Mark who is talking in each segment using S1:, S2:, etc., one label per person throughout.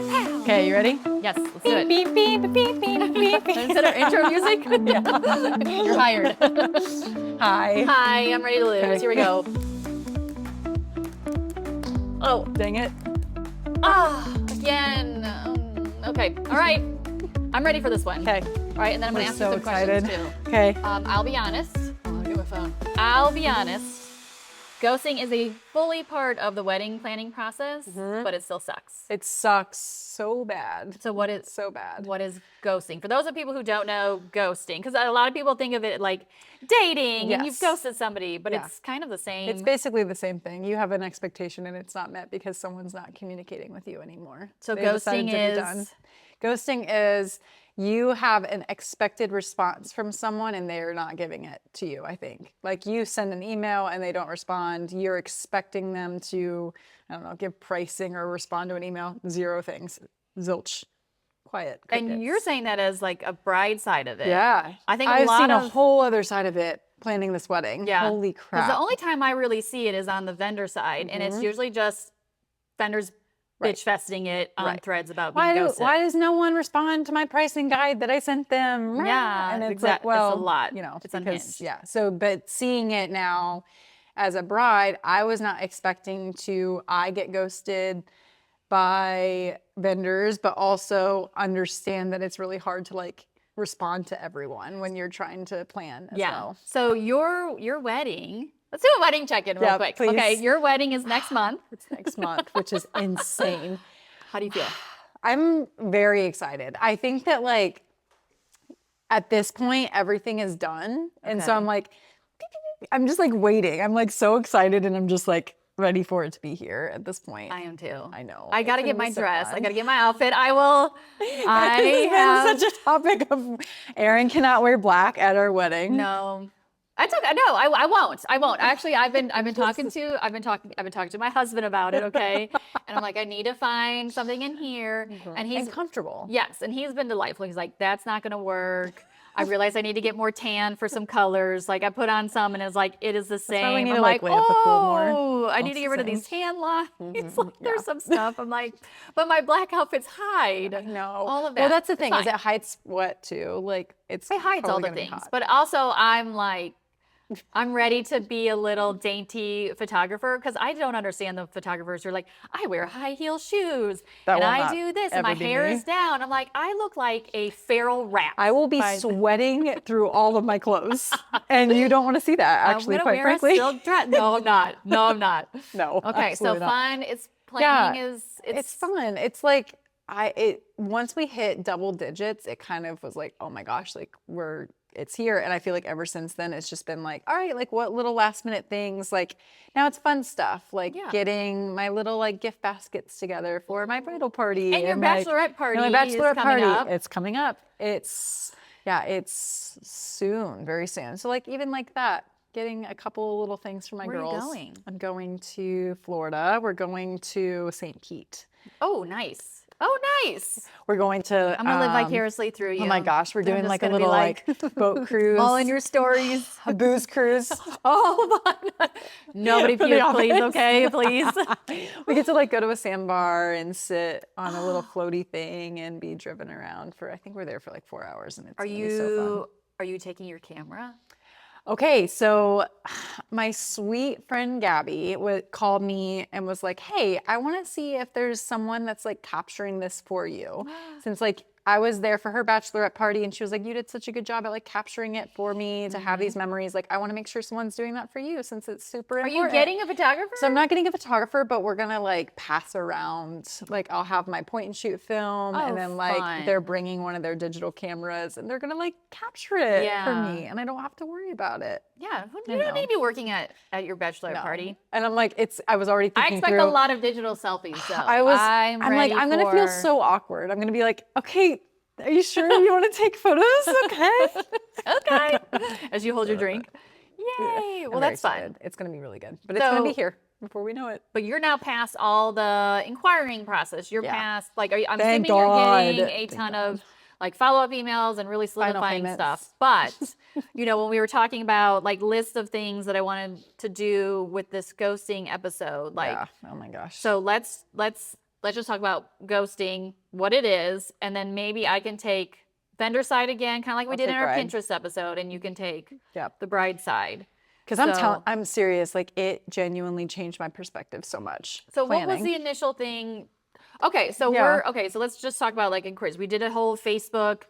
S1: Okay, you ready?
S2: Yes, let's do it.
S1: Beep, beep, beep, beep, beep, beep, beep.
S2: Is that our intro music?
S1: Yeah.
S2: You're hired.
S1: Hi.
S2: Hi, I'm ready to lose.
S1: Okay.
S2: Here we go. Oh,
S1: Dang it.
S2: again. Okay, all right. I'm ready for this one.
S1: Okay.
S2: All right, and then I'm going to ask you some questions too.
S1: Okay.
S2: I'll be honest. Oh, let me get my phone. I'll be honest. Ghosting is a fully part of the wedding planning process, but it still sucks.
S1: It sucks so bad.
S2: So what is
S1: So bad.
S2: What is ghosting? For those of people who don't know ghosting, because a lot of people think of it like dating and you've
S1: Yes.
S2: ghosted somebody, but
S1: Yeah.
S2: it's kind of the same.
S1: It's basically the same thing. You have an expectation and it's not met because someone's not communicating with you anymore.
S2: So
S1: They decided
S2: ghosting
S1: to be
S2: is-
S1: done. Ghosting is you have an expected response from someone and they're not giving it to you, I think. Like you send an email and they don't respond. You're expecting them to, I don't know, give pricing or respond to an email. Zero things. Zilch. Quiet.
S2: And
S1: Crickets.
S2: you're saying that as like a bride side of it.
S1: Yeah.
S2: I think
S1: I've
S2: a lot
S1: seen
S2: of
S1: a whole other side of it planning this wedding.
S2: yeah.
S1: Holy
S2: Because
S1: crap.
S2: the only time I really see it is on the vendor side, and it's usually just vendors
S1: Right.
S2: bitch festing it on
S1: Right.
S2: threads about being
S1: Why
S2: ghosted.
S1: does no one respond to my pricing guide that I sent them?
S2: Yeah,
S1: and it's
S2: exact-
S1: like, well,
S2: it's a lot.
S1: you know,
S2: It's
S1: because
S2: unhinged.
S1: yeah. So, but seeing it now as a bride, I was not expecting to get ghosted by vendors, but also understand that it's really hard to like respond to everyone when you're trying to plan as
S2: Yeah.
S1: well.
S2: So your wedding. Let's do a wedding check-in real
S1: Yeah,
S2: quick.
S1: please.
S2: Okay, your wedding is next month.
S1: It's next month, which is insane.
S2: How do you feel?
S1: I'm very excited. I think that like at this point, everything is done. And so
S2: Okay.
S1: I'm like, I'm just like waiting. I'm like so excited and I'm just like ready for it to be here at this point.
S2: I am too.
S1: I know.
S2: I got to
S1: It's
S2: get
S1: gonna
S2: my
S1: be so
S2: dress. I
S1: fun.
S2: got to get my outfit. I will. I
S1: It's
S2: have
S1: been such a topic of Erin cannot wear black at our wedding.
S2: no. I won't. I won't. Actually, I've been talking to my husband about it, okay? And I'm like, I need to find something in here. And he's
S1: And comfortable.
S2: yes, and he's been delightful. He's like, that's not gonna work. I realized I need to get more tan for some colors. Like I put on some and it's like, it is the same.
S1: why we need
S2: I'm
S1: to, like, lay at the pool more.
S2: oh, I need
S1: It's
S2: to
S1: the
S2: get rid of
S1: same.
S2: these tan lines. Like there's some stuff. I'm like, but my black outfits hide.
S1: No.
S2: All of that.
S1: Well, that's the
S2: It's
S1: thing, is
S2: fine.
S1: it hides what too? Like it's
S2: It hides all
S1: probably
S2: the
S1: gonna be
S2: things.
S1: hot.
S2: But also I'm like, I'm ready to be a little dainty photographer because I don't understand the photographers who are like, I wear high heel shoes
S1: That
S2: and
S1: will
S2: I
S1: not
S2: do this and
S1: ever
S2: my
S1: be
S2: hair
S1: me.
S2: is down. I'm like, I look like a feral rat.
S1: I will be sweating through all of my clothes, and you don't want to see that. Actually,
S2: I'm gonna
S1: quite
S2: wear
S1: frankly,
S2: a silk dress. No, I'm not. No, I'm not.
S1: no.
S2: Okay, so
S1: absolutely not.
S2: fun. It's planning
S1: Yeah,
S2: is
S1: It's fun. It's like once we hit double digits, it kind of was like, oh my gosh, like it's here. And I feel like ever since then, it's just been like, all right, like what little last minute things, like now it's fun stuff, like
S2: Yeah.
S1: getting my little like gift baskets together for my bridal party.
S2: And your
S1: like,
S2: bachelorette party
S1: my
S2: is
S1: bachelorette
S2: coming
S1: party.
S2: up.
S1: It's coming up. It's soon, very soon. So like even like that, getting a couple of little things for my
S2: Where are you
S1: girls.
S2: going?
S1: I'm going to Florida. We're going to St. Pete.
S2: Oh, nice. Oh, nice.
S1: We're going to.
S2: I'm gonna live vicariously through you.
S1: Oh my gosh, we're
S2: I'm
S1: doing
S2: just
S1: like a
S2: gonna be
S1: little like boat cruise.
S2: all in your stories.
S1: a booze cruise.
S2: Oh my. Nobody
S1: For the
S2: puke, please.
S1: office.
S2: Okay, please.
S1: We get to like go to a sandbar and sit on a little floaty thing and be driven around for. I think we're there for like 4 hours, and it's gonna be so fun.
S2: Are you taking your camera?
S1: Okay, so my sweet friend Gabby called me and was like, hey, I want to see if there's someone that's like capturing this for you. Since like I was there for her bachelorette party and she was like, you did such a good job at like capturing it for me to have these memories. Like I want to make sure someone's doing that for you since it's super
S2: Are
S1: important.
S2: you getting a photographer?
S1: So I'm not getting a photographer, but we're gonna like pass around. Like I'll have my point and shoot film,
S2: Oh,
S1: and then like
S2: fun.
S1: they're bringing one of their digital cameras, and they're gonna like capture it for
S2: Yeah.
S1: me, and I don't have to worry about it.
S2: Yeah,
S1: I
S2: you don't
S1: know.
S2: need to be working at your bachelorette
S1: No.
S2: party.
S1: And I'm like, I was already
S2: I
S1: thinking
S2: expect
S1: through.
S2: a lot of digital selfies, though.
S1: I'm like,
S2: ready
S1: I'm gonna feel
S2: for-
S1: so awkward. I'm gonna be like, okay, are you sure you want to take photos? Okay.
S2: okay. As you hold your drink. Yay!
S1: I'm
S2: Well,
S1: very
S2: that's fun.
S1: excited. It's gonna be really good, but it's gonna be
S2: So-
S1: here before we know it.
S2: But you're now past all the inquiring process. You're
S1: Yeah.
S2: past, like, I'm
S1: Thank
S2: assuming you're
S1: God.
S2: getting a
S1: Thank
S2: ton
S1: God.
S2: of like follow-up emails and really solidifying
S1: payments.
S2: stuff. But, you know, when we were talking about like lists of things that I wanted to do with this ghosting episode, like,
S1: Yeah. Oh my gosh.
S2: so let's let's just talk about ghosting, what it is, and then maybe I can take vendor side again, kind of like we
S1: I'll
S2: did in
S1: take
S2: our
S1: bride.
S2: Pinterest episode, and you can take
S1: Yep.
S2: the bride side.
S1: Because
S2: So,
S1: I'm serious. Like it genuinely changed my perspective so much.
S2: so what was
S1: Planning.
S2: the initial thing? Okay, so
S1: Yeah.
S2: so let's just talk about like inquiries. We did a whole Facebook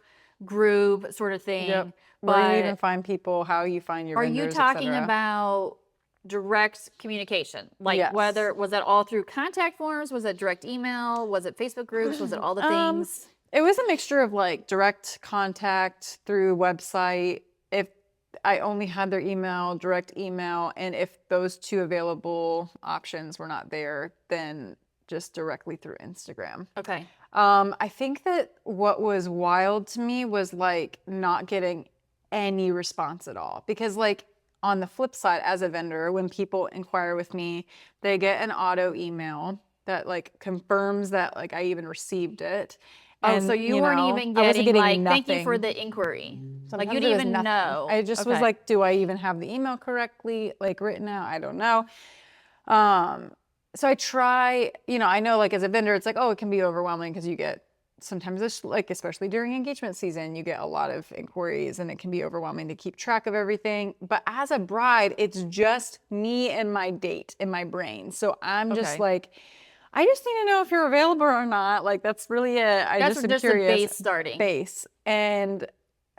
S2: group sort of thing,
S1: Yep. Where you even
S2: but
S1: find people, how you find your
S2: are you
S1: vendors,
S2: talking
S1: etc.
S2: about direct communication? Like
S1: Yes.
S2: whether was that all through contact forms? Was it direct email? Was it Facebook groups? Was it all the things?
S1: It was a mixture of like direct contact through website. If I only had their email, direct email, and if those two available options were not there, then just directly through Instagram.
S2: Okay.
S1: I think that what was wild to me was like not getting any response at all. Because like on the flip side, as a vendor, when people inquire with me, they get an auto email that like confirms that like I even received it.
S2: Oh,
S1: And
S2: so you weren't even
S1: I wasn't
S2: getting
S1: getting
S2: like, thank you for
S1: nothing.
S2: the inquiry. Like you
S1: Sometimes it
S2: didn't
S1: was
S2: even
S1: nothing.
S2: know.
S1: I just was
S2: Okay.
S1: like, do I even have the email correctly like written out? I don't know. So I try, I know like as a vendor, it's like, oh, it can be overwhelming because you get sometimes it's like, especially during engagement season, you get a lot of inquiries and it can be overwhelming to keep track of everything. But as a bride, it's just me and my date in my brain. So I'm just
S2: Okay.
S1: like, I just need to know if you're available or not. Like that's really it. I
S2: That's
S1: just am
S2: just the
S1: curious.
S2: base starting.
S1: Base. And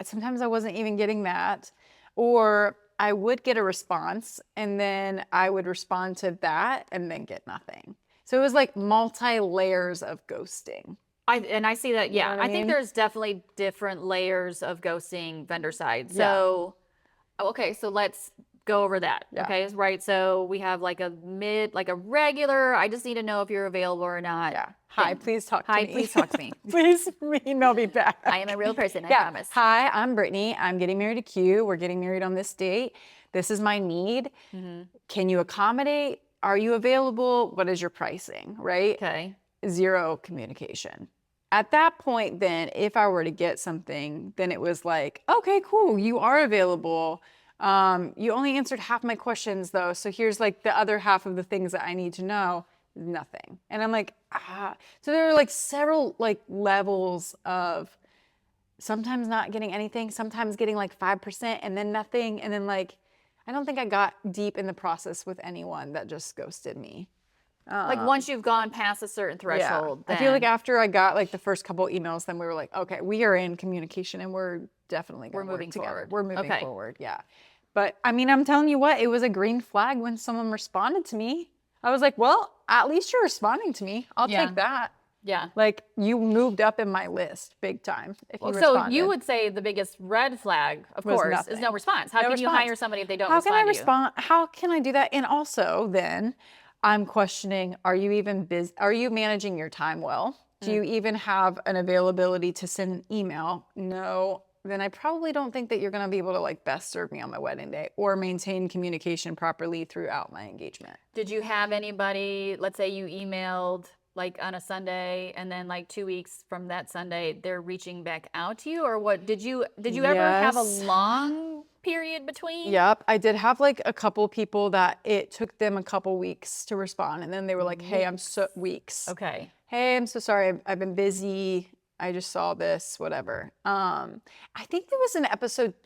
S1: sometimes I wasn't even getting that. Or I would get a response and then I would respond to that and then get nothing. So it was like multi layers of ghosting.
S2: I see that. Yeah,
S1: know what I
S2: I think
S1: mean?
S2: there's definitely different layers of ghosting vendor side.
S1: Yeah.
S2: So, okay, so let's go over that.
S1: Yeah.
S2: Okay, right. So we have like a regular. I just need to know if you're available or not.
S1: Yeah. Hi,
S2: thing.
S1: please talk to
S2: Hi,
S1: me.
S2: please talk to me.
S1: Please email me back.
S2: I am a real person. I
S1: Yeah.
S2: promise.
S1: Hi, I'm Brittany. I'm getting married to Q. We're getting married on this date. This is my need. Can you accommodate? Are you available? What is your pricing? Right?
S2: Okay.
S1: Zero communication. At that point, then, if I were to get something, then it was like, okay, cool, you are available. You only answered half my questions though, so here's like the other half of the things that I need to know. Nothing. And I'm like, So there are like several like levels of sometimes not getting anything, sometimes getting like 5% and then nothing. And then like, I don't think I got deep in the process with anyone that just ghosted me.
S2: Like once you've gone past a certain threshold,
S1: I feel like
S2: then
S1: after I got like the first couple emails, then we were like, okay, we are in communication and we're definitely going to work
S2: moving
S1: together.
S2: forward.
S1: We're moving
S2: Okay.
S1: forward. Yeah. But I mean, I'm telling you what, it was a green flag when someone responded to me. I was like, well, at least you're responding to me. I'll
S2: Yeah.
S1: take that.
S2: yeah.
S1: Like you moved up in my list big time if you
S2: So
S1: responded.
S2: you would say the biggest red flag, of
S1: Was
S2: course, is
S1: nothing.
S2: no response. How
S1: No
S2: can you
S1: response.
S2: hire somebody if they don't
S1: How
S2: respond
S1: can I
S2: to
S1: respond? How can I do that? And also then I'm questioning, are you even busy? Are you managing your time well? Do you even have an availability to send an email? No. Then I probably don't think that you're going to be able to like best serve me on my wedding day or maintain communication properly throughout my engagement.
S2: Did you have anybody, let's say you emailed like on a Sunday and then like 2 weeks from that Sunday, they're reaching back out to you, or what? Did you ever have a
S1: Yes.
S2: long period between?
S1: Yep. I did have like a couple people that it took them a couple weeks to respond. And then they were like, hey, weeks.
S2: Okay.
S1: Hey, I'm so sorry. I've been busy. I just saw this, whatever. I think there was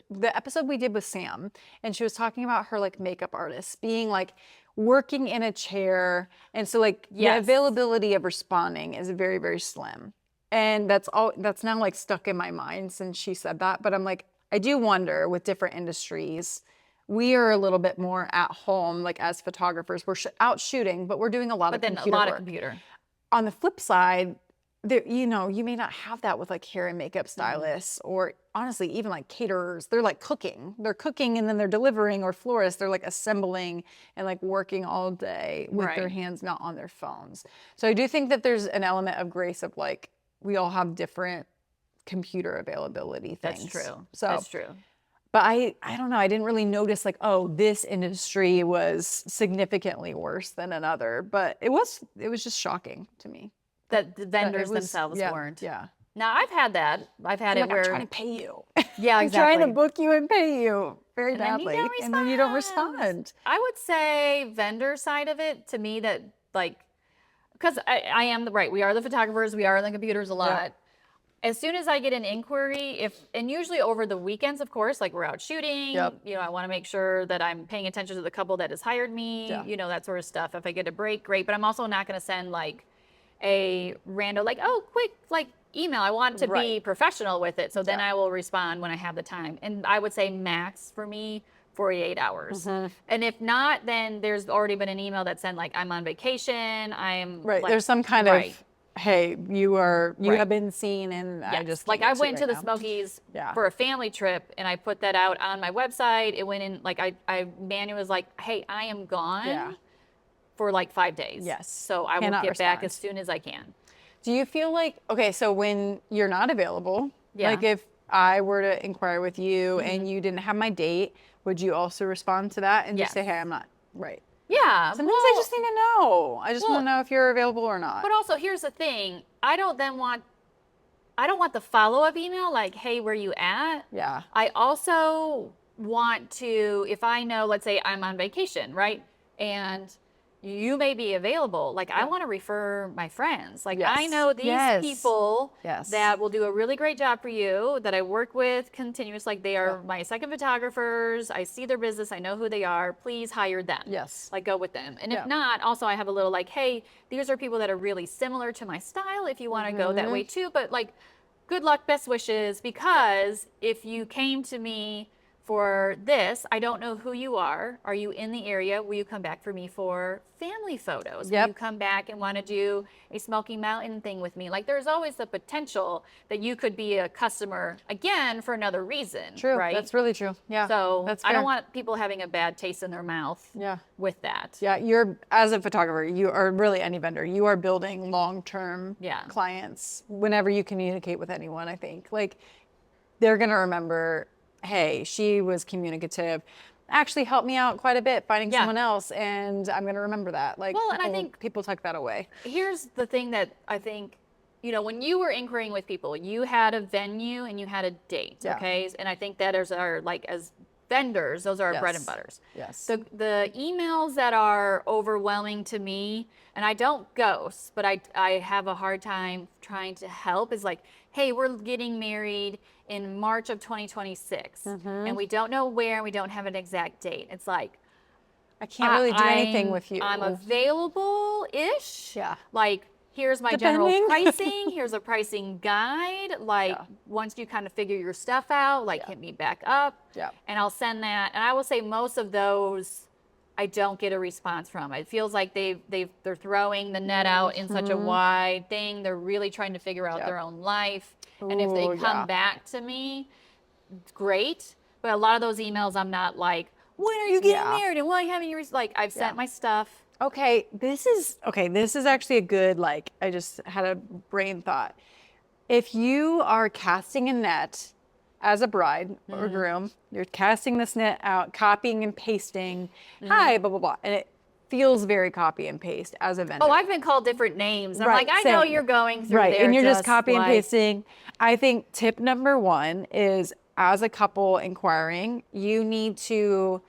S1: the episode we did with Sam, and she was talking about her like makeup artist being like working in a chair. And so like the
S2: Yes.
S1: availability of responding is very, very slim. And that's now like stuck in my mind since she said that. But I'm like, I do wonder with different industries, we are a little bit more at home, like as photographers, we're out shooting, but we're doing a lot
S2: But
S1: of
S2: then
S1: computer
S2: a lot
S1: work.
S2: of computer.
S1: On the flip side, there, you may not have that with like hair and makeup stylists or honestly, even like caterers. They're like cooking. They're cooking and then they're delivering, or florists. They're like assembling and like working all day with their
S2: Right.
S1: hands, not on their phones. So I do think that there's an element of grace of like, we all have different computer availability things.
S2: That's true.
S1: So
S2: That's true.
S1: but I don't know. I didn't really notice like, oh, this industry was significantly worse than another. But it was just shocking to me.
S2: That the vendors
S1: was-
S2: themselves
S1: yeah,
S2: weren't.
S1: Yeah.
S2: Now I've had that. I've had
S1: Like,
S2: it where
S1: I'm trying to pay you.
S2: Yeah,
S1: I'm trying to
S2: exactly.
S1: book you and pay you very
S2: And then you
S1: badly.
S2: don't
S1: And then you don't
S2: respond.
S1: respond.
S2: I would say vendor side of it, to me, that like because I am we are the photographers, we are on the computers a lot. As soon as I get an inquiry, and usually over the weekends, of course, like we're out shooting, you know, I want to make sure that I'm paying attention to the couple that has hired me, you know, that sort of stuff. If I get a break, great. But I'm also not going to send like a rando, like, oh, quick, like email. I want to be professional with it. So then I will respond when I have the time. And I would say max for me, 48 hours. And if not, then there's already been an email that said like, I'm on vacation. I'm
S1: Right.
S2: like,
S1: There's some kind of, hey, you have been seen, and I just
S2: like I went to the Smokies for a family trip, and I put that out on my website. It went in like Manuel was like, hey, I am gone for like 5 days.
S1: Yes.
S2: So I will get back as soon as I can.
S1: Do you feel like, okay, so when you're not available, like if I were to inquire with you and you didn't have my date, would you also respond to that and just say, hey, I'm not right?
S2: Yeah.
S1: Sometimes I just need to know. I just want to know if you're available or not.
S2: But also, here's the thing. I don't want the follow-up email like, hey, where you at?
S1: Yeah.
S2: I also want to, if I know, let's say I'm on vacation, right? And you may be available. Like, I want to refer my friends. Like, I know these people that will do a really great job for you, that I work with continuously. Like, they are my second photographers. I see their business. I know who they are. Please hire them.
S1: Yes.
S2: Like, go with them. And if not, also I have a little like, hey, these are people that are really similar to my style if you want to go that way too. But like, good luck, best wishes, because if you came to me for this, I don't know who you are. Are you in the area? Will you come back for me for family photos? Will you come back and want to do a Smoky Mountain thing with me? Like, there's always the potential that you could be a customer again for another reason.
S1: True.
S2: Right?
S1: That's really true. Yeah.
S2: So
S1: that's
S2: I don't want people having a bad taste in their mouth with that.
S1: Yeah. You're, as a photographer, you are really any vendor, you are building long-term clients whenever you communicate with anyone, I think. Like, they're going to remember, hey, she was communicative, actually helped me out quite a bit finding someone else, and I'm going to remember that. Like,
S2: well, and I think
S1: people tuck that away.
S2: Here's the thing that I think, you know, when you were inquiring with people, you had a venue and you had a date, okay? And I think that is our, like, as vendors, those are our bread and butters.
S1: Yes.
S2: The emails that are overwhelming to me, and I don't ghost, but I have a hard time trying to help, is like, hey, we're getting married in March of 2026, and we don't know where, and we don't have an exact date. It's like,
S1: I can't really do anything with you.
S2: I'm available-ish.
S1: Yeah.
S2: Like, here's my general pricing. Here's a pricing guide. Like, once you kind of figure your stuff out, like, hit me back up.
S1: Yeah.
S2: And I'll send that. And I will say most of those I don't get a response from. It feels like they're throwing the net out in such a wide thing. They're really trying to figure out their own life. And if they come back to me, great. But a lot of those emails, I'm not like, when are you getting married? And why haven't you, like, I've sent my stuff.
S1: Okay, this is actually a good, like, I just had a brain thought. If you are casting a net as a bride or groom, you're casting this net out, copying and pasting, hi, blah, blah, blah. And it feels very copy and paste as a vendor.
S2: Oh, I've been called different names. I'm like, I know you're going through there.
S1: And you're just copying and pasting. I think tip number one is, as a couple inquiring, you need to,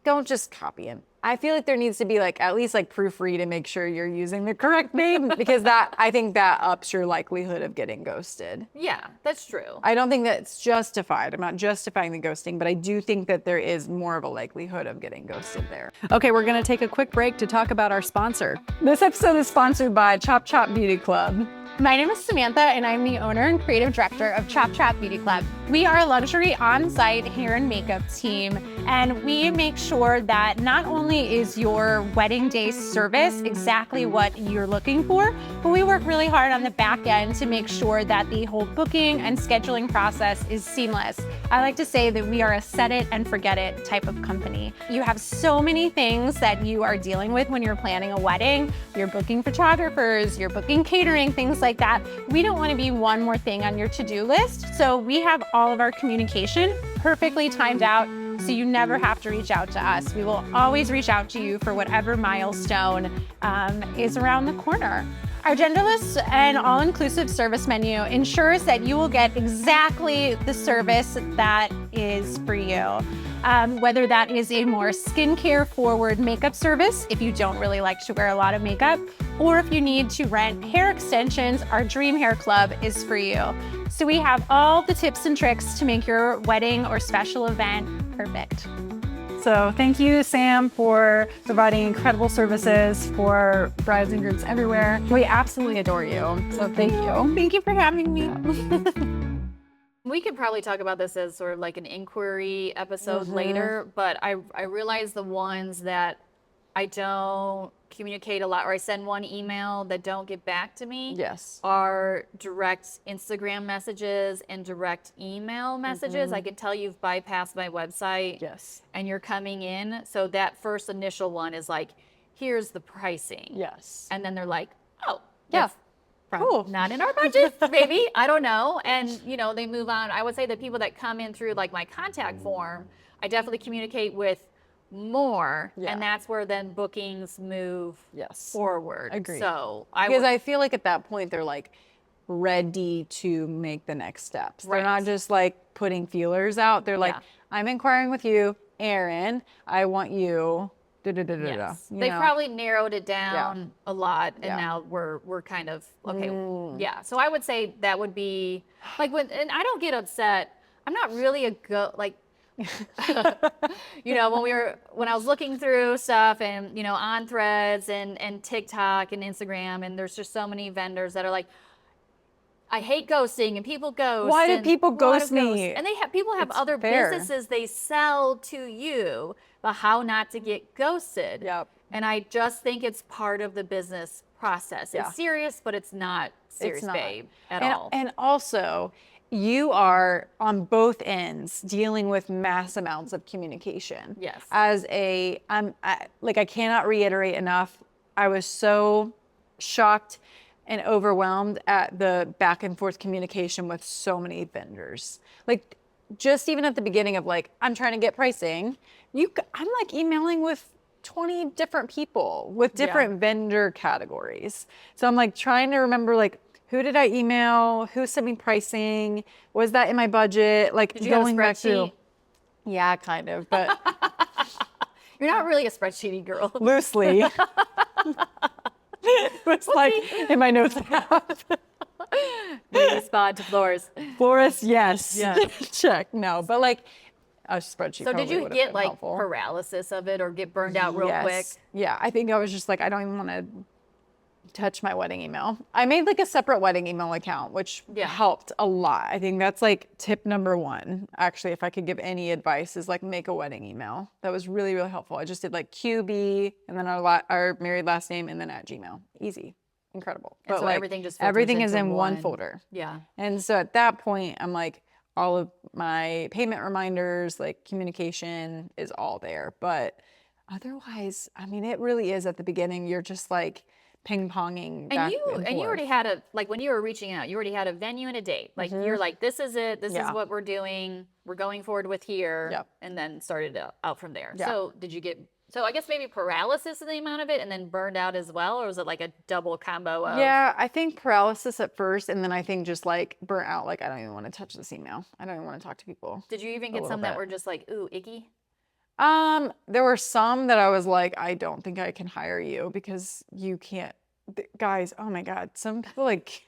S1: don't just copy and I feel like there needs to be, like, at least, like, proofread and make sure you're using the correct name, because I think that ups your likelihood of getting ghosted.
S2: Yeah, that's true.
S1: I don't think that's justified. I'm not justifying the ghosting, but I do think that there is more of a likelihood of getting ghosted there. Okay, we're going to take a quick break to talk about our sponsor. This episode is sponsored by Chop Chop Beauty Club.
S3: My name is Samantha, and I'm the owner and creative director of Chop Chop Beauty Club. We are a luxury on-site hair and makeup team, and we make sure that not only is your wedding day service exactly what you're looking for, but we work really hard on the back end to make sure that the whole booking and scheduling process is seamless. I like to say that we are a set it and forget it type of company. You have so many things that you are dealing with when you're planning a wedding. You're booking photographers, you're booking catering, things like that. We don't want to be one more thing on your to-do list. So we have all of our communication perfectly timed out, so you never have to reach out to us. We will always reach out to you for whatever milestone is around the corner. Our genderless and all-inclusive service menu ensures that you will get exactly the service that is for you. Whether that is a more skincare forward makeup service, if you don't really like to wear a lot of makeup, or if you need to rent hair extensions, our Dream Hair Club is for you. So we have all the tips and tricks to make your wedding or special event perfect.
S1: So thank you, Sam, for providing incredible services for brides and grooms everywhere. We absolutely adore you. So thank you.
S3: Thank you for having me.
S2: We could probably talk about this as sort of like an inquiry episode later, but I realize the ones that I don't communicate a lot, or I send one email that don't get back to me, are direct Instagram messages and direct email messages. I can tell you've bypassed my website and you're coming in. So that first initial one is like, here's the pricing. And then they're like, oh, cool. Not in our budget, maybe. I don't know. And, you know, they move on. I would say the people that come in through like my contact form, I definitely communicate with more. And that's where then bookings move forward.
S1: Agreed.
S2: So
S1: I feel like at that point, they're like ready to make the next steps. They're not just like putting feelers out. They're like, I'm inquiring with you, Erin. I want you.
S2: They probably narrowed it down a lot, and now we're kind of okay. So I would say that would be like and I don't get upset. I'm not really you know, when I was looking through stuff and, you know, on Threads and TikTok and Instagram, and there's just so many vendors that are like, I hate ghosting and people ghost.
S1: Why do people ghost me?
S2: And people have other businesses they sell to you about how not to get ghosted. And I just think it's part of the business process. It's serious, but it's not serious, babe, at all.
S1: And also, you are on both ends dealing with mass amounts of communication. As I cannot reiterate enough, I was so shocked and overwhelmed at the back and forth communication with so many vendors. Like, just even at the beginning of like, I'm trying to get pricing, I'm like emailing with 20 different people with different vendor categories. So I'm like trying to remember like, who did I email? Who sent me pricing? Was that in my budget? Like,
S2: did you going have a spreadsheet?
S1: Yeah, kind of, but
S2: you're not really a spreadsheety girl.
S1: Loosely. It's like in my notes app.
S2: Spot to Flores.
S1: Flores, yes. Check. No, but like a spreadsheet.
S2: So did you get like helpful. Paralysis of it or get burned out real quick?
S1: Yeah, I think I was just like, I don't even want to touch my wedding email. I made like a separate wedding email account, which helped a lot. I think that's like tip number one. Actually, if I could give any advice, is like make a wedding email. That was really, really helpful. I just did like QB and then our married last name and then at Gmail. Easy. Incredible.
S2: And
S1: but
S2: so
S1: like,
S2: everything
S1: is in one folder. And so at that point, I'm like, all of my payment reminders, like communication is all there. But otherwise, I mean, it really is at the beginning, you're just like ping-ponging back and forth.
S2: And you already had when you were reaching out, you already had a venue and a date. Like you're like, this is it. This is what we're doing. We're going forward with here. And then started out from there. So did you get, I guess maybe paralysis in the amount of it and then burned out as well? Or was it like a double combo of?
S1: Yeah, I think paralysis at first. And then I think just like burnt out. Like, I don't even want to touch this email. I don't even want to talk to people.
S2: Did you even get some that were just like, ooh, icky?
S1: There were some that I was like, I don't think I can hire you because you can't, guys, oh my God. Some people like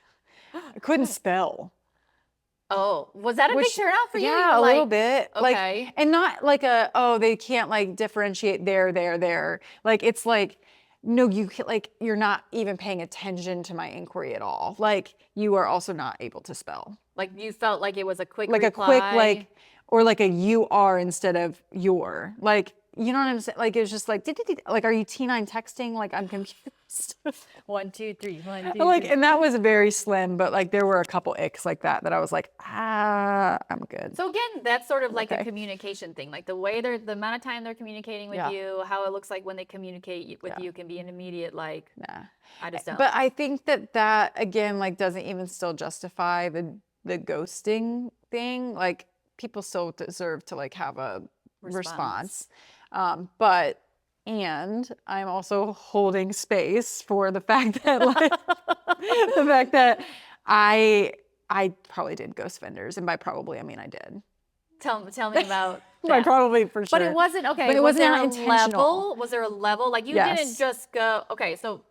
S1: couldn't spell.
S2: Oh, was that a big turnout for you?
S1: Yeah, a little bit.
S2: Okay.
S1: Like, and not like they can't like differentiate there. Like, it's like, no, you can't, like, you're not even paying attention to my inquiry at all. Like, you are also not able to spell.
S2: Like, you felt like it was a quick
S1: like
S2: reply.
S1: A quick, like, or like a you are instead of your. Like, you know what I'm saying? Like, it's just like, like, are you T9 texting? Like, I'm confused.
S2: 1, 2, 3, 1, 2,
S1: like,
S2: 3.
S1: and that was very slim, but like, there were a couple icks like that I was like, I'm good.
S2: So again, that's sort of like a communication thing. Like the way the amount of time they're communicating with you, how it looks like when they communicate with you can be an immediate like, I just don't.
S1: But I think that again, like, doesn't even still justify the ghosting thing. Like, people still deserve to like have a response. And I'm also holding space for the fact that like I probably did ghost vendors, and by probably I mean I did.
S2: Tell me about that.
S1: By probably for sure.
S2: But it wasn't okay.
S1: But it wasn't
S2: there
S1: intentional.
S2: Was there a level? Like you didn't just go, okay, so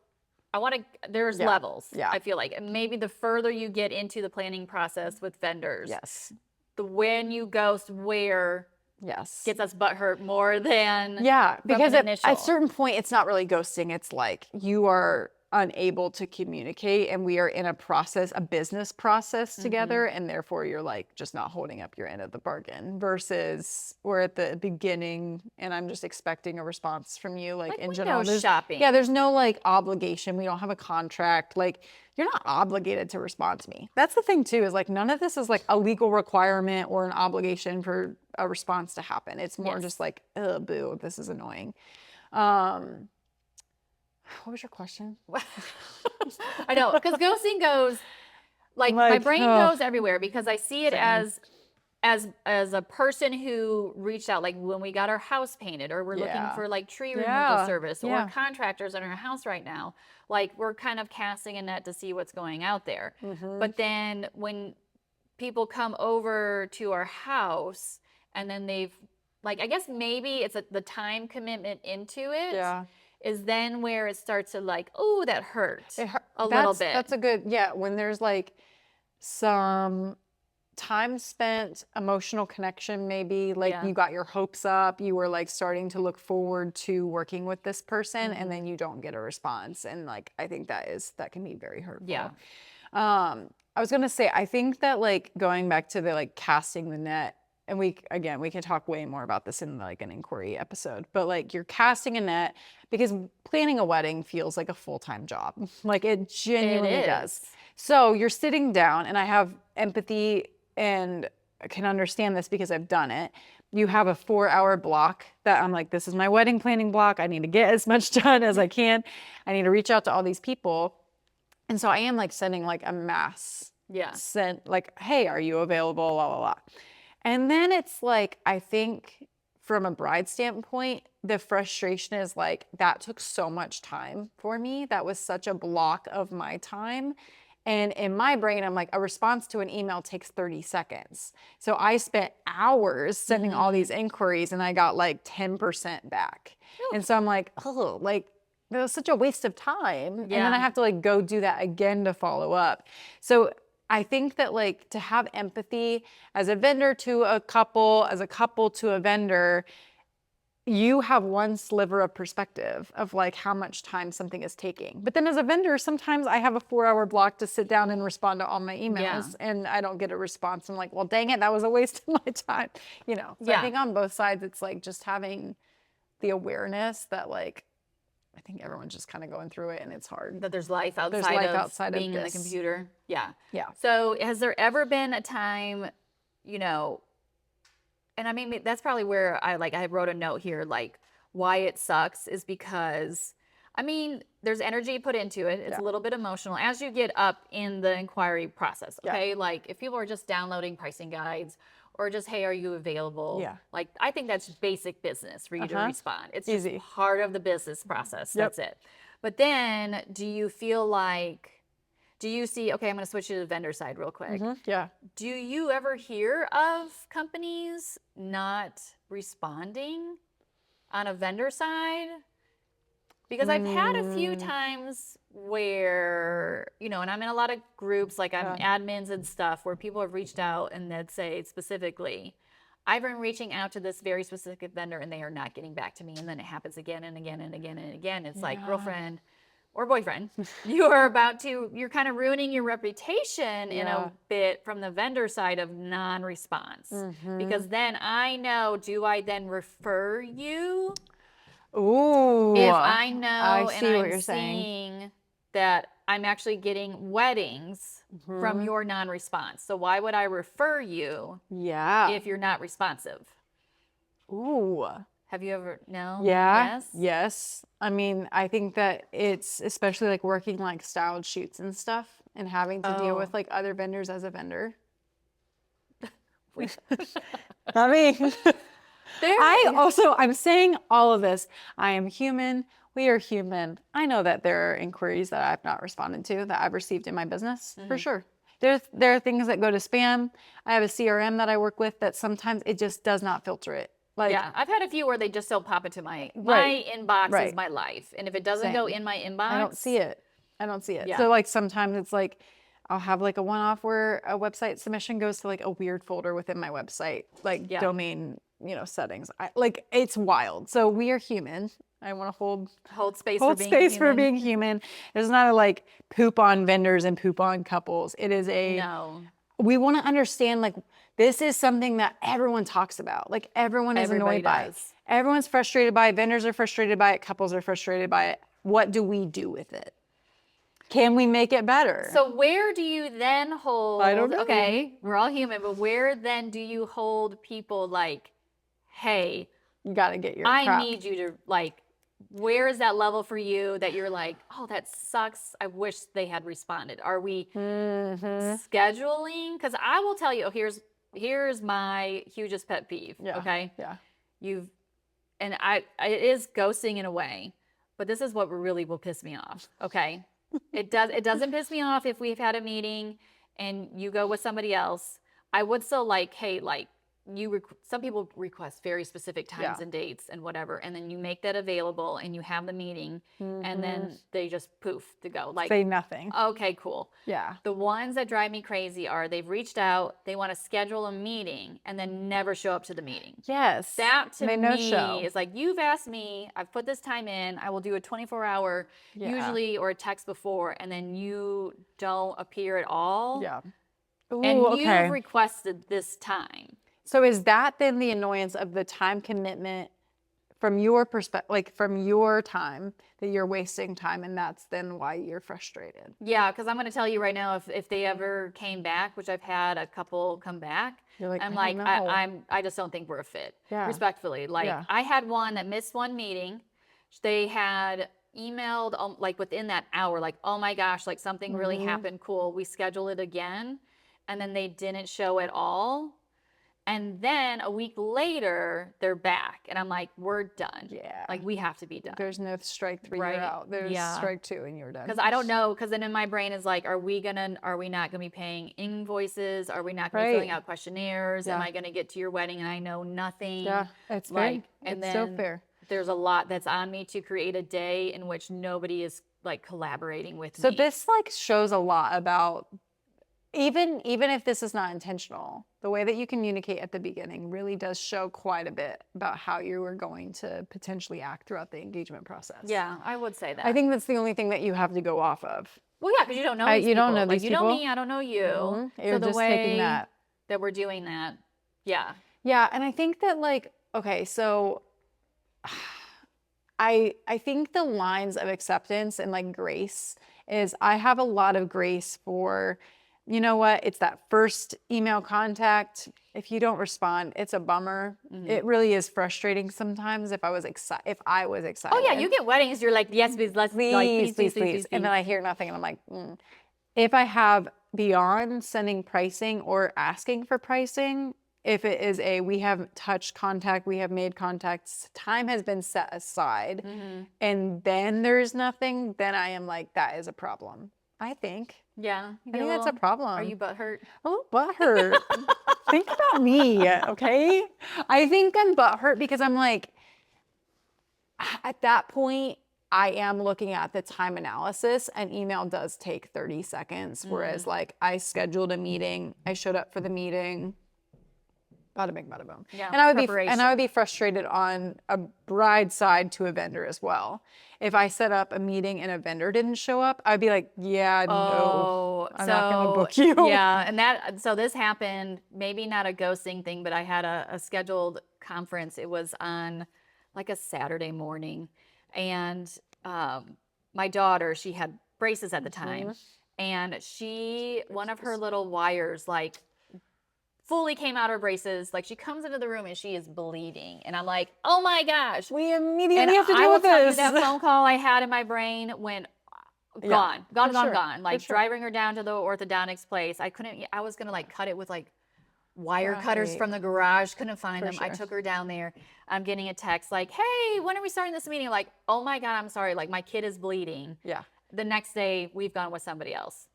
S2: there's levels.
S1: Yeah.
S2: I feel like, and maybe the further you get into the planning process with vendors,
S1: Yes.
S2: the when you ghost where
S1: Yes.
S2: gets us butthurt more than
S1: because
S2: an
S1: at a certain point, it's not really ghosting. It's like you are unable to communicate, and we are in a business process together, and therefore you're like just not holding up your end of the bargain. Versus we're at the beginning, and I'm just expecting a response from you, like in general.
S2: Window shopping.
S1: Yeah, there's no like obligation. We don't have a contract. Like you're not obligated to respond to me. That's the thing too, is like none of this is like a legal requirement or an obligation for a response to happen. It's more just like, oh, boo, this is annoying. What was your question?
S2: I know, because ghosting goes like my brain goes everywhere because I see it as a person who reached out, like when we got our house painted, or we're looking for like tree removal service, or contractors in our house right now. Like we're kind of casting a net to see what's going out there. But then when people come over to our house and then they've like, I guess maybe it's the time commitment into it. Is then where it starts to like, oh, that hurt a little bit.
S1: That's a good, when there's like some time spent, emotional connection, maybe like you got your hopes up, you were like starting to look forward to working with this person, and then you don't get a response. And like, I think that can be very hurtful. I was going to say, I think that like going back to the like casting the net, and we can talk way more about this in like an inquiry episode, but like you're casting a net because planning a wedding feels like a full-time job. Like it genuinely does. So you're sitting down, and I have empathy and I can understand this because I've done it. You have a 4-hour block that I'm like, this is my wedding planning block. I need to get as much done as I can. I need to reach out to all these people. And so I am like sending like a mass sent like, hey, are you available? Blah, blah, blah. And then it's like, I think from a bride standpoint, the frustration is like, that took so much time for me. That was such a block of my time. And in my brain, I'm like, a response to an email takes 30 seconds. So I spent hours sending all these inquiries, and I got like 10% back. And so I'm like, oh, like that was such a waste of time. And then I have to like go do that again to follow up. So I think that like to have empathy as a vendor to a couple, as a couple to a vendor, you have one sliver of perspective of like how much time something is taking. But then as a vendor, sometimes I have a 4-hour block to sit down and respond to all my emails and I don't get a response. I'm like, well, dang it, that was a waste of my time. You know, so I think on both sides, it's like just having the awareness that like, I think everyone's just kind of going through it, and it's hard.
S2: That there's life outside of being in the computer. Yeah. So has there ever been a time, you know, and I mean, that's probably where I wrote a note here, like why it sucks is because, I mean, there's energy put into it. It's a little bit emotional as you get up in the inquiry process. Okay. Like if people are just downloading pricing guides or just, hey, are you available? Like, I think that's basic business for you to respond. It's just part of the business process. That's it. But then do you feel like, do you see, okay, I'm going to switch to the vendor side real quick. Do you ever hear of companies not responding on a vendor side? Because I've had a few times where, you know, and I'm in a lot of groups, like I'm admins and stuff, where people have reached out and they'd say specifically, I've been reaching out to this very specific vendor and they are not getting back to me. And then it happens again and again and again and again. It's like, girlfriend or boyfriend, you're kind of ruining your reputation in a bit from the vendor side of non-response. Because then I know, do I then refer you?
S1: Ooh.
S2: If I know I'm seeing that I'm actually getting weddings from your non-response. So why would I refer you if you're not responsive?
S1: Ooh.
S2: Have you ever, no?
S1: Yes. I mean, I think that it's especially like working like styled shoots and stuff and having to deal with like other vendors as a vendor. Not me. I'm saying all of this. I am human. We are human. I know that there are inquiries that I've not responded to that I've received in my business, for sure. There are things that go to spam. I have a CRM that I work with that sometimes it just does not filter it. Like,
S2: I've had a few where they just don't pop into my inbox is my life. And if it doesn't go in my inbox,
S1: I don't see it. I don't see it.
S2: Yeah.
S1: So like sometimes it's like I'll have like a one-off where a website submission goes to like a weird folder within my website, like domain, settings. Like it's wild. So we are human. I want to
S2: hold space
S1: for being human. There's not a like poop on vendors and poop on couples. It is we want to understand like this is something that everyone talks about. Like everyone is annoyed by it. Everyone's frustrated by it. Vendors are frustrated by it. Couples are frustrated by it. What do we do with it? Can we make it better?
S2: So where do you then hold,
S1: I don't know.
S2: Okay, we're all human, but where then do you hold people like, hey,
S1: you got to get your
S2: I need you to like, where is that level for you that you're like, oh, that sucks. I wish they had responded. Are we scheduling? Because I will tell you, here's my hugest pet peeve.
S1: Yeah.
S2: Okay.
S1: Yeah.
S2: It is ghosting in a way, but this is what really will piss me off. Okay. It doesn't piss me off if we've had a meeting and you go with somebody else. I would still like, hey, like some people request very specific times and dates and whatever, and then you make that available and you have the meeting and then they just poof to go. Like
S1: say nothing.
S2: Okay, cool.
S1: Yeah.
S2: The ones that drive me crazy are they've reached out, they want to schedule a meeting and then never show up to the meeting.
S1: Yes.
S2: That to me
S1: no-show.
S2: is like, you've asked me, I've put this time in, I will do a 24-hour usually or a text before, and then you don't appear at all.
S1: Yeah.
S2: And you've requested this time.
S1: So is that then the annoyance of the time commitment from your perspective, like from your time, that you're wasting time, and that's then why you're frustrated?
S2: Yeah, because I'm going to tell you right now, if they ever came back, which I've had a couple come back,
S1: you're like,
S2: I'm like, I just don't think we're a fit.
S1: Yeah.
S2: Respectfully, like I had one that missed one meeting. They had emailed like within that hour, like, oh my gosh, like something really happened. Cool, we schedule it again, and then they didn't show at all. And then a week later, they're back. And I'm like, we're done. Yeah. Like, we have to be done.
S1: There's no strike 3, you're out. There's strike 2 and you're done.
S2: Because I don't know. Because then in my brain is like, are we not going to be paying invoices? Are we not going to be filling out questionnaires? Am I going to get to your wedding and I know nothing?
S1: Yeah, it's
S2: like,
S1: and it's so fair.
S2: There's a lot that's on me to create a day in which nobody is like collaborating with me.
S1: So this like shows a lot about, even if this is not intentional, the way that you communicate at the beginning really does show quite a bit about how you are going to potentially act throughout the engagement process.
S2: Yeah, I would say that.
S1: I think that's the only thing that you have to go off of.
S2: Well, yeah, because you don't know these people.
S1: You don't know these people.
S2: You know me, I don't know you.
S1: Mm-hmm. You're
S2: so the
S1: just
S2: way
S1: taking that
S2: we're doing that, yeah.
S1: Yeah, and I think that like, okay, so I think the lines of acceptance and like grace is, I have a lot of grace for, you know what, it's that first email contact. If you don't respond, it's a bummer. It really is frustrating sometimes if I was excited.
S2: Oh yeah, you get weddings, you're like, yes, please, please.
S1: And then I hear nothing and I'm like, If I have beyond sending pricing or asking for pricing, if it is we have touched contact, we have made contacts, time has been set aside, and then there's nothing, then I am like, that is a problem, I think.
S2: Yeah.
S1: I think that's a problem.
S2: Are you butthurt?
S1: A little butthurt. Think about me, okay? I think I'm butthurt because I'm like, at that point, I am looking at the time analysis. An email does take 30 seconds, whereas like I scheduled a meeting, I showed up for the meeting, bada bing, bada boom.
S2: Yeah,
S1: and I would be frustrated on a bride side to a vendor as well. If I set up a meeting and a vendor didn't show up, I'd be like, no, I'm not going to book you.
S2: Yeah, and so this happened, maybe not a ghosting thing, but I had a scheduled conference. It was on like a Saturday morning, and my daughter, she had braces at the time, and one of her little wires like fully came out of her braces. Like she comes into the room and she is bleeding. And I'm like, oh my gosh.
S1: We immediately have to deal with this.
S2: That phone call I had in my brain went gone. Like driving her down to the orthodontics place. I was going to like cut it with like wire cutters from the garage. Couldn't find them. I took her down there. I'm getting a text like, hey, when are we starting this meeting? Like, oh my God, I'm sorry. Like my kid is bleeding.
S1: Yeah.
S2: The next day we've gone with somebody else.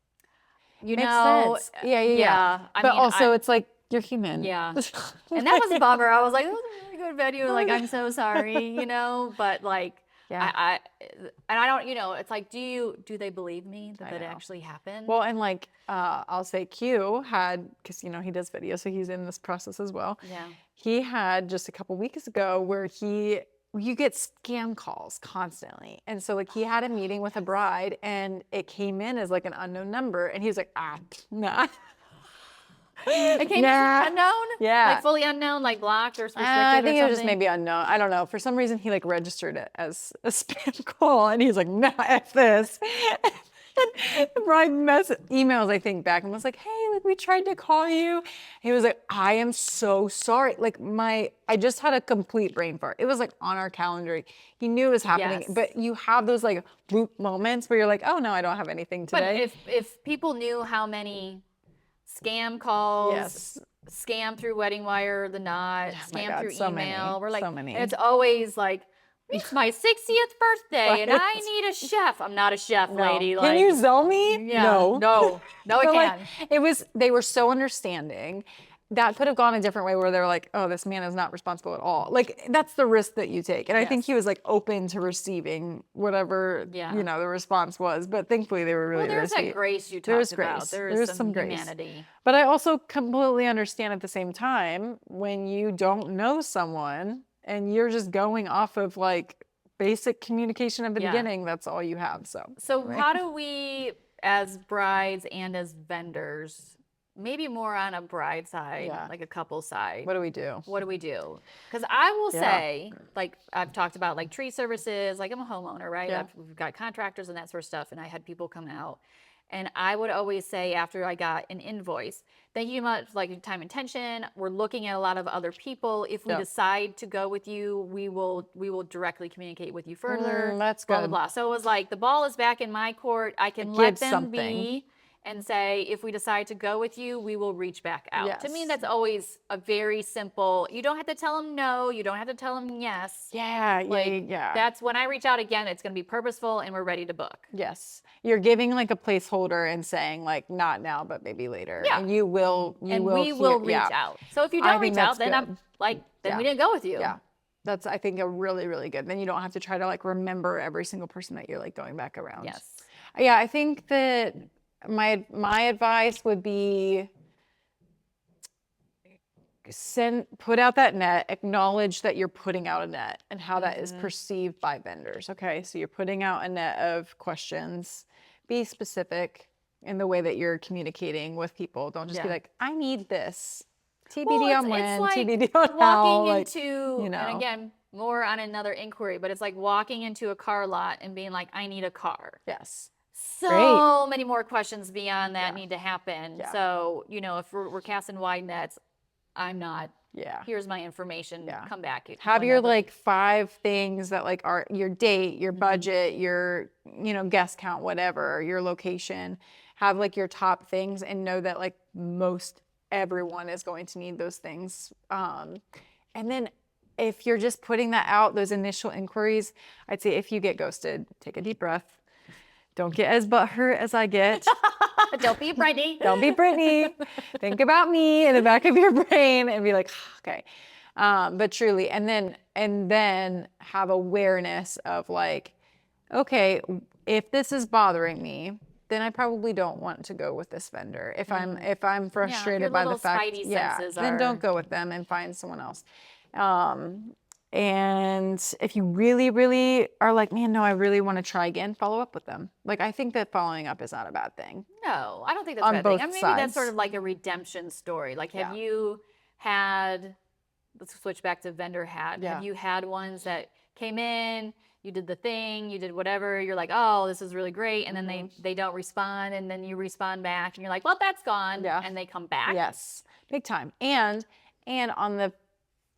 S1: Makes sense. Yeah. But also it's like, you're human.
S2: Yeah. And that was a bummer. I was like, oh, go to bed. You were like, I'm so sorry, but like, I and I don't, it's like, do they believe me that that
S1: know.
S2: actually happened?
S1: Well, and like, I'll say Q had, because, he does video, so he's in this process as well.
S2: Yeah.
S1: He had just a couple weeks ago where you get scam calls constantly. And so like he had a meeting with a bride and it came in as like an unknown number. And he was like, nah.
S2: It came
S1: Nah.
S2: unknown?
S1: Yeah.
S2: Like fully unknown, like blocked or restricted
S1: I think
S2: or
S1: it was just
S2: something?
S1: maybe unknown. I don't know. For some reason, he like registered it as a spam call, and he's like, "Nah, f this." And the bride emails, I think, back and was like, "Hey, like we tried to call you." He was like, "I am so sorry. Like I just had a complete brain fart. It was like on our calendar. He knew it was happening,
S2: Yes.
S1: but you have those like bloop moments where you're like, "Oh no, I don't have anything today."
S2: But if people knew how many scam calls,
S1: Yes.
S2: scam through Wedding Wire, the Knot,
S1: Oh my
S2: scam
S1: God,
S2: through
S1: so
S2: email,
S1: many,
S2: we're like,
S1: so many.
S2: and it's always like, it's my 60th birthday and I
S1: Right.
S2: need a chef. I'm not a chef, lady.
S1: Can
S2: Like,
S1: you sell me?
S2: yeah,
S1: No.
S2: no, I
S1: But,
S2: can't.
S1: like, they were so understanding. That could have gone a different way where they're like, oh, this man is not responsible at all. Like, that's the risk that you take. And I think
S2: Yes.
S1: he was like open to receiving whatever,
S2: Yeah.
S1: the response was. But thankfully they were really,
S2: Well, there's
S1: really
S2: that
S1: sweet.
S2: grace you
S1: There was
S2: talked about.
S1: grace.
S2: There
S1: There
S2: is
S1: was
S2: some
S1: grace.
S2: humanity.
S1: But I also completely understand at the same time when you don't know someone and you're just going off of like basic communication at the
S2: Yeah.
S1: beginning, that's all you have.
S2: So how do we, as brides and as vendors, maybe more on a bride side,
S1: Yeah.
S2: like a couple side,
S1: what do we do?
S2: what do we do? Because I will
S1: Yeah.
S2: say, like I've talked about like tree services, like I'm a homeowner, right?
S1: Yeah.
S2: We've got contractors and that sort of stuff. And I had people come out and I would always say after I got an invoice, thank you much, like your time and attention. We're looking at a lot of other people. If we
S1: Yeah.
S2: decide to go with you, we will directly communicate with you further.
S1: That's
S2: blah,
S1: good.
S2: blah, blah. So it was like the ball is back in my court. I can
S1: It
S2: let
S1: gives
S2: them
S1: something.
S2: be and say, if we decide to go with you, we will reach back out. To me,
S1: Yes.
S2: that's always a very simple, you don't have to tell them no, you don't have to tell them yes.
S1: Yeah,
S2: Like,
S1: yeah.
S2: that's when I reach out again, it's going to be purposeful and we're ready to book.
S1: Yes. You're giving like a placeholder and saying like not now, but maybe later.
S2: Yeah.
S1: And we will
S2: reach out. So if you
S1: I
S2: don't
S1: think
S2: reach out,
S1: that's
S2: then
S1: good.
S2: I'm like, then
S1: Yeah.
S2: we didn't go with you.
S1: Yeah. That's, I think, a really, really good. Then you don't have to try to like remember every single person that you're like going back around.
S2: Yes.
S1: Yeah, I think that my advice would be put out that net, acknowledge that you're putting out a net and how that is perceived by vendors. Okay, so you're putting out a net of questions. Be specific in the way that you're communicating with people. Don't just be
S2: Yeah.
S1: like, I need this. TBD
S2: Well,
S1: on when,
S2: it's like
S1: TBD on how.
S2: walking
S1: Like,
S2: into, and again, more on another inquiry, but it's like walking into a car lot and being like, I need a car.
S1: yes.
S2: So many more questions beyond that
S1: Yeah.
S2: need to happen.
S1: Yeah.
S2: So, if we're casting wide nets, I'm not.
S1: Yeah.
S2: Here's my information.
S1: Yeah.
S2: Come back.
S1: Have your
S2: whenever.
S1: like 5 things that like are your date, your budget, your, guest count, whatever, your location. Have like your top things and know that like most everyone is going to need those things. And then if you're just putting that out, those initial inquiries, I'd say if you get ghosted, take a deep breath. Don't get as butthurt as I get.
S2: Don't be Brittany.
S1: Don't be Brittany. Think about me in the back of your brain and be like, okay. But truly, and then have awareness of like, okay, if this is bothering me, then I probably don't want to go with this vendor. If I'm frustrated
S2: your
S1: by the
S2: little
S1: fact,
S2: spidey senses
S1: then
S2: are-
S1: don't go with them and find someone else. And if you really, really are like, man, no, I really want to try again, follow up with them. Like, I think that following up is not a bad thing.
S2: No, I don't think that's
S1: On
S2: a bad thing.
S1: both
S2: Maybe that's
S1: sides.
S2: sort of like a redemption story. Like, have
S1: Yeah.
S2: you had, let's switch back to vendor hat.
S1: Yeah.
S2: Have you had ones that came in, you did the thing, you did whatever, you're like, oh, this is really great. And then they don't respond. And then you respond back and you're like, well, that's gone.
S1: Yeah.
S2: And they come back.
S1: Yes, big time. And on the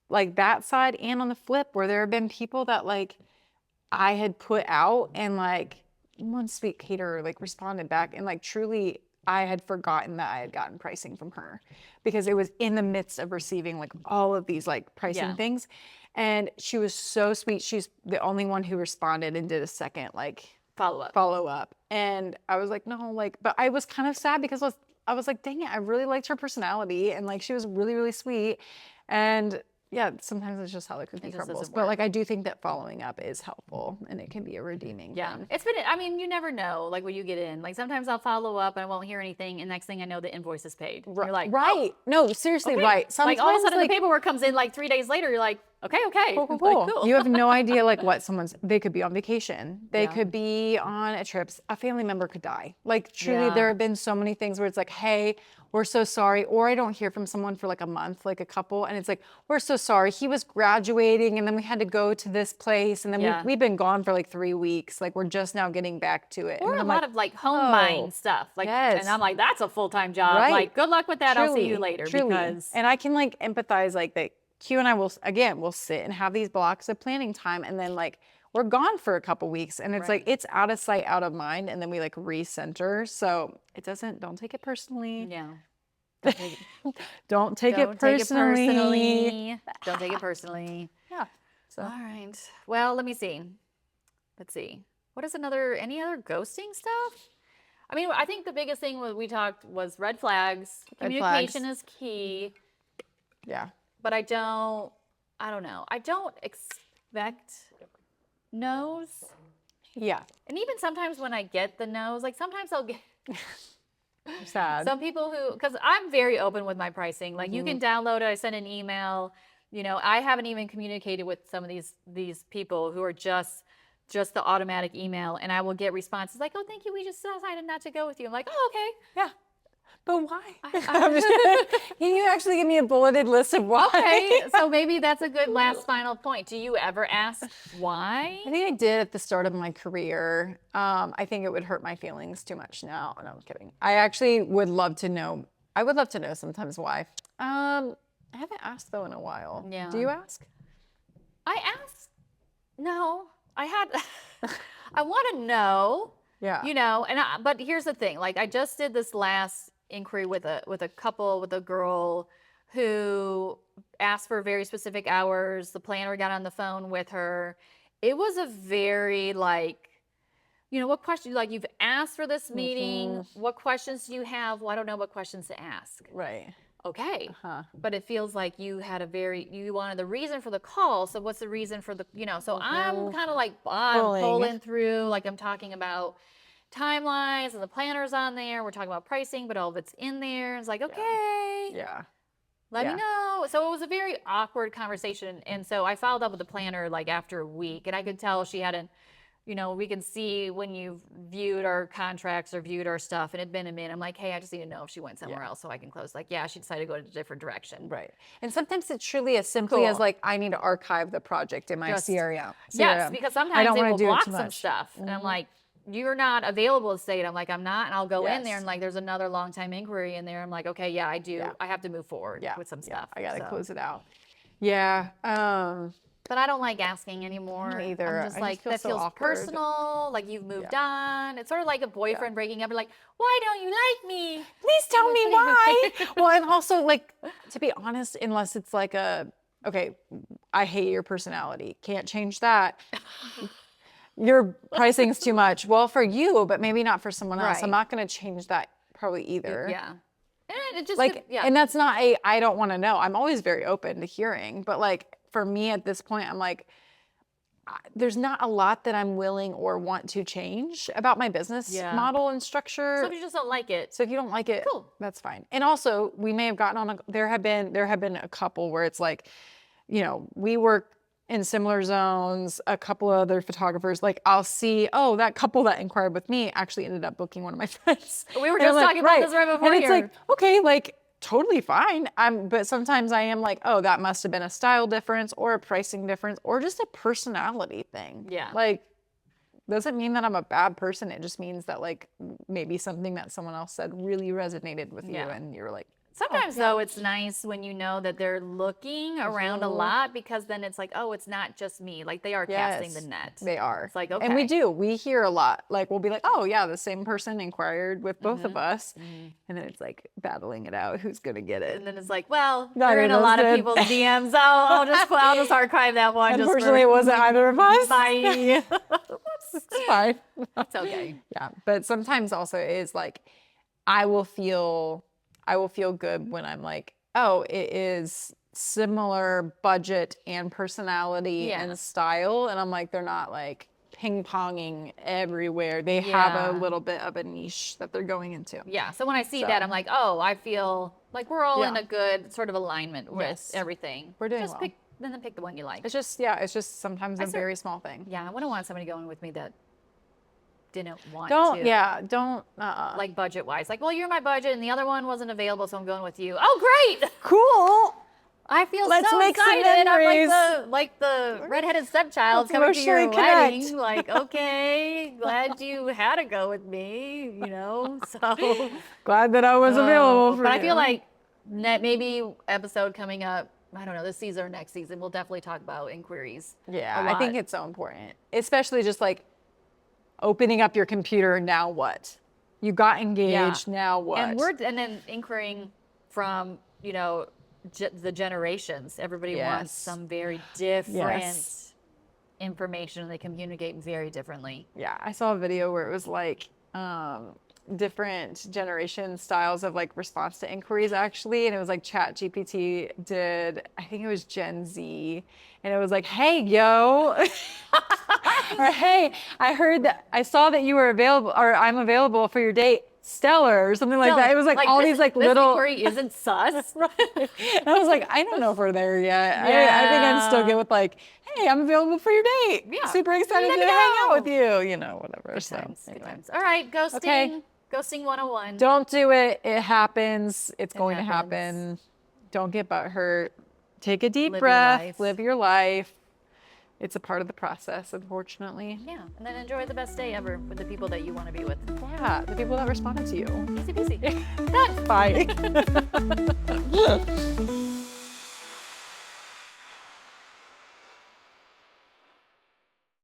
S1: like that side and on the flip where there have been people that like I had put out and like one sweet caterer like responded back and like truly I had forgotten that I had gotten pricing from her because it was in the midst of receiving like all of these like pricing
S2: Yeah.
S1: things. And she was so sweet. She's the only one who responded and did a second like
S2: Follow up.
S1: And I was like, no, like, but I was kind of sad because I was like, dang it, I really liked her personality and like she was really, really sweet. And yeah, sometimes it's just how the cookie
S2: just
S1: crumbles.
S2: doesn't
S1: But
S2: work.
S1: like, I do think that following up is helpful and it can be a redeeming
S2: Yeah.
S1: thing.
S2: It's been, I mean, you never know, like when you get in. Like sometimes I'll follow up and I won't hear anything. And next thing I know, the invoice is paid. You're like,
S1: Right. No, seriously,
S2: okay.
S1: right. Sometimes
S2: Like all of a sudden the paperwork comes in like 3 days later. You're like, okay.
S1: Cool,
S2: Like,
S1: cool. You have no idea like what they could be on vacation. They
S2: Yeah.
S1: could be on a trip. A family member could die. Like truly
S2: Yeah.
S1: there have been so many things where it's like, hey, we're so sorry. Or I don't hear from someone for like a month, like a couple. And it's like, we're so sorry. He was graduating and then we had to go to this place. And then
S2: Yeah.
S1: we've been gone for like 3 weeks. Like we're just now getting back to it.
S2: Or
S1: and
S2: a
S1: I'm
S2: lot
S1: like,
S2: of like home buying stuff. Like,
S1: yes.
S2: and I'm like, that's a full-time job.
S1: Right.
S2: Like, good luck with that. I'll see you
S1: Truly,
S2: later.
S1: truly.
S2: Because
S1: And I can like empathize like that Q and I we'll sit and have these blocks of planning time and then like we're gone for a couple weeks and it's like it's out of sight, out of mind, and then we like recenter. So don't take it personally.
S2: yeah.
S1: Don't take it personally.
S2: Don't take it personally.
S1: Yeah. So
S2: All right. Well, let me see. Let's see. What is any other ghosting stuff? I mean, I think the biggest thing we talked was red flags. Communication is key,
S1: yeah.
S2: but I don't know. I don't expect no's.
S1: Yeah.
S2: And even sometimes when I get the no's, like sometimes I'll get
S1: Sad.
S2: some people because I'm very open with my pricing. Like you can download it. I send an email. You know, I haven't even communicated with some of these people who are just the automatic email, and I will get responses like, "Oh, thank you. We just decided not to go with you." I'm like, "Oh, okay."
S1: Yeah. But why? Can you actually give me a bulleted list of why?
S2: Okay, so maybe that's a good last final point. Do you ever ask why?
S1: I think I did at the start of my career. I think it would hurt my feelings too much now. No, I'm kidding. I actually would love to know. I would love to know sometimes why. I haven't asked though in a while.
S2: Yeah.
S1: Do you ask?
S2: I asked. No, I had. I want to know.
S1: Yeah.
S2: You know, but here's the thing. Like I just did this last inquiry with a girl who asked for very specific hours. The planner got on the phone with her. It was a very like, you know, what question, like you've asked for this meeting. What questions do you have? Well, I don't know what questions to ask.
S1: Right.
S2: Okay. But it feels like you wanted the reason for the call. So what's the reason for the, you know, so I'm kind of like, I'm pulling through, like I'm talking about timelines and the planner's on there. We're talking about pricing, but all of it's in there. It's like, okay.
S1: Yeah.
S2: Let me know. So it was a very awkward conversation. And so I followed up with the planner like after a week, and I could tell she hadn't, you know, we can see when you've viewed our contracts or viewed our stuff and it'd been a minute. I'm like, hey, I just need to know if she went somewhere else so I can close. Like, yeah, she decided to go in a different direction.
S1: Right. And sometimes it's truly as simply as like, I need to archive the project in my CRM.
S2: Yes, because sometimes
S1: I don't
S2: it
S1: want
S2: will
S1: to do
S2: block
S1: too
S2: some
S1: much.
S2: stuff. And I'm like, you're not available to say it. I'm like, I'm not. And I'll go in there
S1: Yes.
S2: and like, there's another long time inquiry in there. I'm like, okay, yeah, I do.
S1: Yeah.
S2: I have to move forward with some stuff.
S1: I got to close it out. Yeah.
S2: But I don't like asking anymore.
S1: Me either.
S2: I'm just
S1: I
S2: like,
S1: feel
S2: that
S1: so
S2: feels
S1: awkward.
S2: personal. Like you've moved on. It's sort of like a boyfriend breaking up. You're like, why don't you like me?
S1: Please tell me why. Well, and also like, to be honest, unless it's like okay, I hate your personality. Can't change that. Your pricing's too much. Well, for you, but maybe not for someone else.
S2: Right.
S1: I'm not going to change that probably either.
S2: Yeah. And it just
S1: Like,
S2: yeah.
S1: and that's not I don't want to know. I'm always very open to hearing, but like for me at this point, I'm like, there's not a lot that I'm willing or want to change about my business model and structure.
S2: Some people just don't like it.
S1: So if you don't like it,
S2: Cool.
S1: that's fine. And also, we may have gotten on there have been a couple where it's like, you know, we work in similar zones, a couple of other photographers, like I'll see, oh, that couple that inquired with me actually ended up booking one of my friends.
S2: We were
S1: And I'm
S2: just
S1: like,
S2: talking about this right before
S1: And it's
S2: here.
S1: like, okay, like totally fine. But sometimes I am like, oh, that must have been a style difference or a pricing difference or just a personality thing.
S2: Yeah.
S1: Like, doesn't mean that I'm a bad person. It just means that like maybe something that someone else said really resonated with you and you're like,
S2: Sometimes though, it's nice when you know that they're looking around a lot, because then it's like, oh, it's not just me. Like they are casting the net.
S1: They are.
S2: It's like, okay.
S1: And we do. We hear a lot. Like we'll be like, oh yeah, the same person inquired with both of us. And then it's like battling it out. Who's going to get it?
S2: And then it's like, well,
S1: Neither
S2: you're in
S1: of
S2: a
S1: us
S2: lot of
S1: did.
S2: people's DMs. I'll just archive that one.
S1: Unfortunately, it wasn't either of us.
S2: Bye.
S1: It's fine.
S2: It's okay.
S1: Yeah. But sometimes also it is like, I will feel good when I'm like, oh, it is similar budget and personality
S2: Yeah.
S1: and style. And I'm like, they're not like ping-ponging everywhere. They have a
S2: Yeah.
S1: little bit of a niche that they're going into.
S2: Yeah. So when I see
S1: So-
S2: that, I'm like, oh, I feel like we're all in
S1: Yeah.
S2: a good sort of alignment with
S1: Yes.
S2: everything.
S1: We're doing
S2: Just
S1: well.
S2: pick the one you like.
S1: It's just sometimes a very small thing.
S2: Yeah, I wouldn't want somebody going with me that didn't want
S1: Don't,
S2: to.
S1: don't,
S2: Like budget wise. Like, well, you're my budget and the other one wasn't available, so I'm going with you. Oh, great.
S1: cool.
S2: I feel
S1: Let's
S2: so
S1: make some
S2: excited.
S1: memories.
S2: I'm like the redheaded stepchild
S1: Let's
S2: coming to your
S1: emotionally connect.
S2: wedding. Like, okay, glad you had to go with me, you know. So
S1: Glad that I was available for
S2: but
S1: you.
S2: I feel like maybe episode coming up, I don't know, this season or next season, we'll definitely talk about inquiries.
S1: Yeah,
S2: a
S1: I think
S2: lot.
S1: it's so important, especially just like opening up your computer. Now what? You got engaged. Now what?
S2: And then inquiring from, you know, the generations. Everybody wants
S1: Yes.
S2: some very different
S1: Yes.
S2: information. They communicate very differently.
S1: Yeah, I saw a video where it was like different generation styles of like response to inquiries actually, and it was like Chat GPT did, I think it was Gen Z, and it was like, hey yo, or hey, I saw that you were available, or I'm available for your date, stellar, or something like that. It was like all these like
S2: this
S1: little.
S2: inquiry isn't sus.
S1: And I was like, I don't know if we're there yet. I think I'm still good with like, hey, I'm available for your date.
S2: Yeah.
S1: Super excited
S2: Let
S1: to
S2: me
S1: hang out
S2: know.
S1: with you. You know, whatever.
S2: Good
S1: So
S2: times, good
S1: anyway.
S2: times. All right, ghosting.
S1: Okay.
S2: Ghosting 101.
S1: Don't do it. It happens. It's going to
S2: happens.
S1: happen. Don't get butthurt. Take a deep
S2: Live your
S1: breath.
S2: life.
S1: Live your life. It's a part of the process, unfortunately.
S2: Yeah, and then enjoy the best day ever with the people that you want to be with.
S1: Yeah, the people that responded to you.
S2: Easy peasy.
S1: Bye.